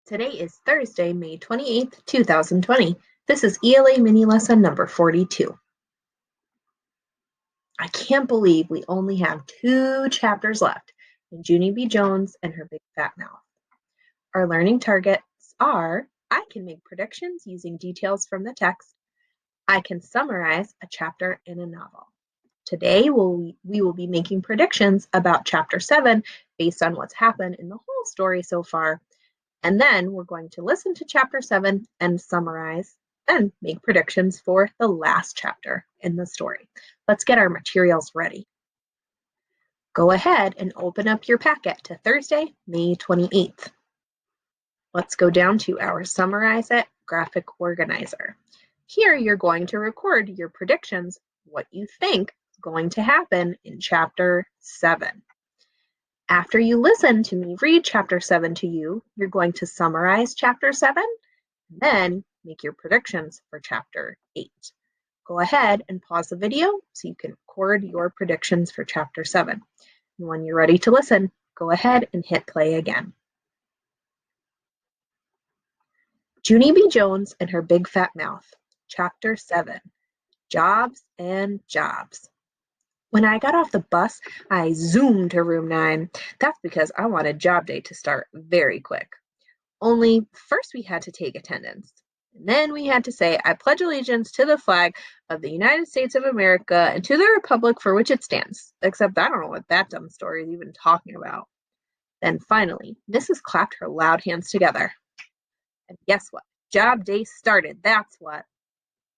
Today is Thursday, May 28th, 2020. This is ELA Mini Lesson number 42. I can't believe we only have 2 chapters left in Junie B. Jones and Her Big Fat Mouth. Our learning targets are: I can make predictions using details from the text. I can summarize a chapter in a novel. Today, we will be making predictions about Chapter 7 based on what's happened in the whole story so far. And then we're going to listen to Chapter 7 and summarize, then make predictions for the last chapter in the story. Let's get our materials ready. Go ahead and open up your packet to Thursday, May 28th. Let's go down to our Summarize It graphic organizer. Here you're going to record your predictions, what you think is going to happen in Chapter 7. After you listen to me read Chapter 7 to you, you're going to summarize Chapter 7, and then make your predictions for Chapter 8. Go ahead and pause the video so you can record your predictions for Chapter 7. And when you're ready to listen, go ahead and hit play again. Junie B. Jones and Her Big Fat Mouth, Chapter 7, Jobs and Jobs. When I got off the bus, I zoomed to room 9. That's because I wanted job day to start very quick. Only first we had to take attendance. And then we had to say, I pledge allegiance to the flag of the United States of America and to the republic for which it stands. Except I don't know what that dumb story is even talking about. Then finally, Mrs. clapped her loud hands together. And guess what? Job day started, that's what.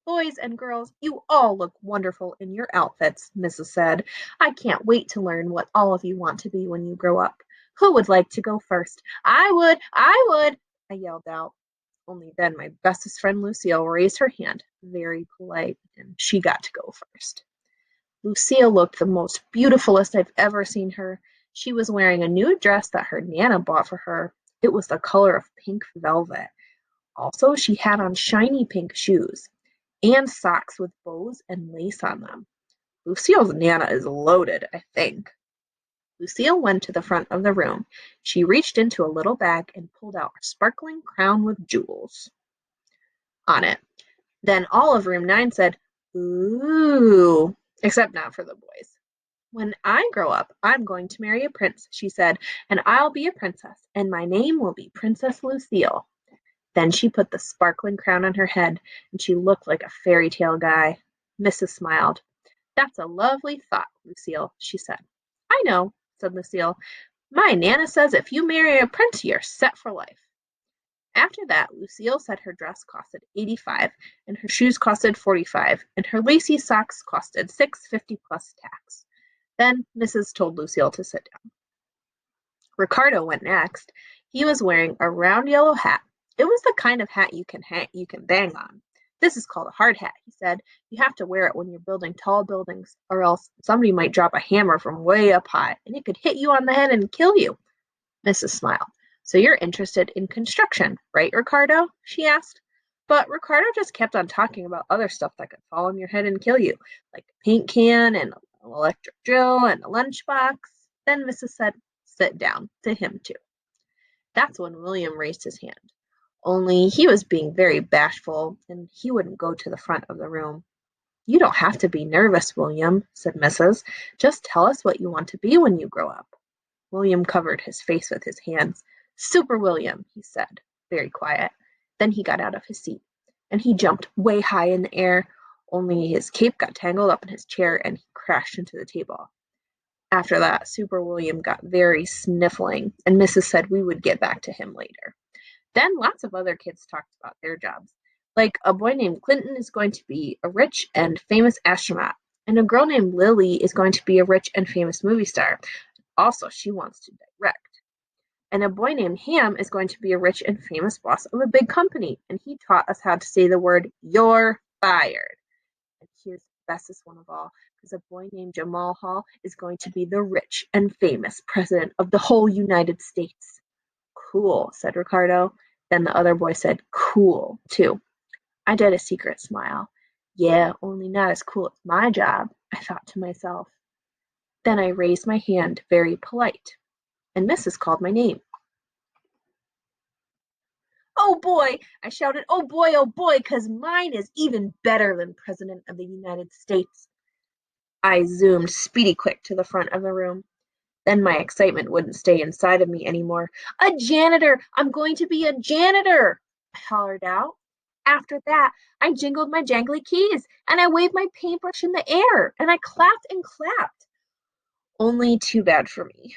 Boys and girls, you all look wonderful in your outfits, Mrs. said. I can't wait to learn what all of you want to be when you grow up. Who would like to go first? I would, I yelled out. Only then my bestest friend Lucille raised her hand, very polite, and she got to go first. Lucille looked the most beautifulest I've ever seen her. She was wearing a new dress that her Nana bought for her. It was the color of pink velvet. Also, she had on shiny pink shoes and socks with bows and lace on them. Lucille's Nana is loaded, I think. Lucille went to the front of the room. She reached into a little bag and pulled out a sparkling crown with jewels on it. Then all of room 9 said, "Ooh," except not for the boys. When I grow up, I'm going to marry a prince, she said, and I'll be a princess, and my name will be Princess Lucille. Then she put the sparkling crown on her head, and she looked like a fairy tale guy. Mrs. smiled. That's a lovely thought, Lucille, she said. I know, said Lucille. My Nana says if you marry a prince, you're set for life. After that, Lucille said her dress costed $85, and her shoes costed $45, and her lacy socks costed $6.50 plus tax. Then Mrs. told Lucille to sit down. Ricardo went next. He was wearing a round yellow hat. It was the kind of hat you can bang on. This is called a hard hat, he said. You have to wear it when you're building tall buildings, or else somebody might drop a hammer from way up high, and it could hit you on the head and kill you. Mrs. smiled. So you're interested in construction, right, Ricardo? She asked. But Ricardo just kept on talking about other stuff that could fall on your head and kill you, like a paint can and an electric drill and a lunchbox. Then Mrs. said, sit down, to him too. That's when William raised his hand. Only he was being very bashful, and he wouldn't go to the front of the room. You don't have to be nervous, William, said Mrs. Just tell us what you want to be when you grow up. William covered his face with his hands. Super William, he said, very quiet. Then he got out of his seat, and he jumped way high in the air, only his cape got tangled up in his chair, and he crashed into the table. After that, Super William got very sniffling, and Mrs. said we would get back to him later. Then lots of other kids talked about their jobs. Like a boy named Clinton is going to be a rich and famous astronaut, and a girl named Lily is going to be a rich and famous movie star. Also, she wants to direct. And a boy named Ham is going to be a rich and famous boss of a big company, and he taught us how to say the word, "You're fired." And here's the bestest one of all, because a boy named Jamal Hall is going to be the rich and famous president of the whole United States. Cool, said Ricardo. Then the other boy said, cool, too. I did a secret smile. Yeah, only not as cool as my job, I thought to myself. Then I raised my hand, very polite, and Mrs. called my name. boy, I shouted, oh boy, 'cause mine is even better than President of the United States. I zoomed speedy quick to the front of the room. Then my excitement wouldn't stay inside of me anymore. A janitor! I'm going to be a janitor! I hollered out. After that, I jingled my jangly keys, and I waved my paintbrush in the air, and I clapped and clapped. Only too bad for me,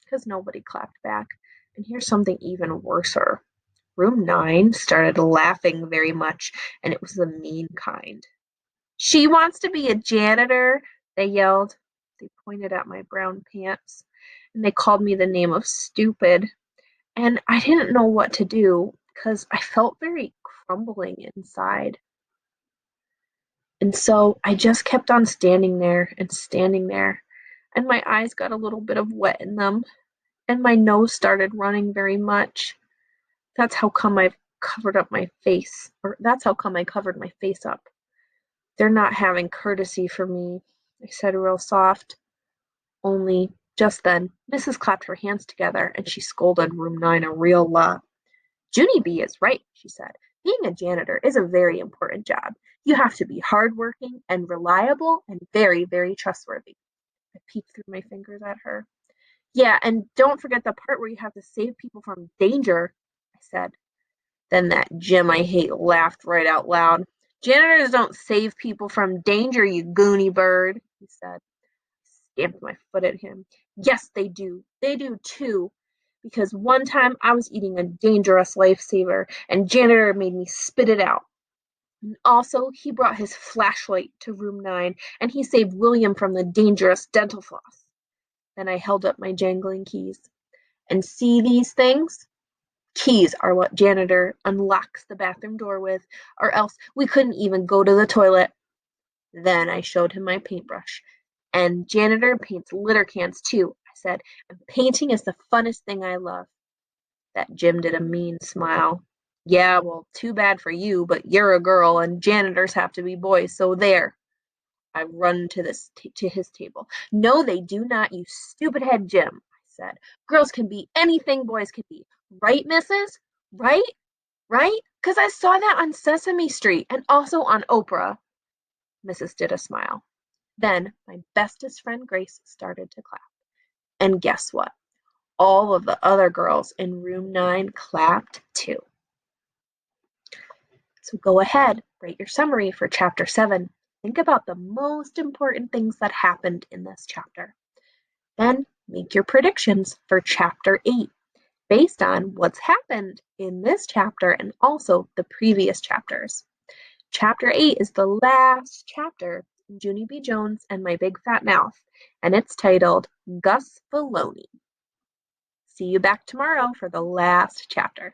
because nobody clapped back. And here's something even worser. Room 9 started laughing very much, and it was the mean kind. She wants to be a janitor, they yelled. They pointed at my brown pants, and they called me the name of stupid. And I didn't know what to do because I felt very crumbling inside. And so I just kept on standing there and standing there, and my eyes got a little bit of wet in them, and my nose started running very much. That's how come I've covered up my face, or that's how come I covered my face up. They're not having courtesy for me, I said real soft. Only just then, Mrs. clapped her hands together and she scolded Room 9 a real lot. Junie B is right, she said. Being a janitor is a very important job. You have to be hardworking and reliable and very, very trustworthy. I peeked through my fingers at her. Yeah, and don't forget the part where you have to save people from danger, I said. Then that Jim I hate laughed right out loud. Janitors don't save people from danger, you goony bird, he said. I stamped my foot at him. Yes, they do. They do too. Because one time I was eating a dangerous lifesaver and janitor made me spit it out. And also, he brought his flashlight to room 9 and he saved William from the dangerous dental floss. Then I held up my jangling keys. And see these things? Keys are what janitor unlocks the bathroom door with, or else we couldn't even go to the toilet. Then I showed him my paintbrush. And janitor paints litter cans too, I said, and painting is the funnest thing I love. That Jim did a mean smile. Yeah, well, too bad for you, but you're a girl and janitors have to be boys, so there. I run to his table. No, they do not, you stupid head Jim, I said. Girls can be anything boys can be. Right, missus? Right? Right? 'Cause I saw that on Sesame Street and also on Oprah. Mrs. did a smile. Then my bestest friend Grace started to clap. And guess what? All of the other girls in room 9 clapped too. So go ahead, write your summary for chapter 7. Think about the most important things that happened in this chapter. Then make your predictions for chapter 8 based on what's happened in this chapter and also the previous chapters. Chapter 8 is the last chapter in Junie B. Jones and My Big Fat Mouth, and it's titled Gus Filoni. See you back tomorrow for the last chapter.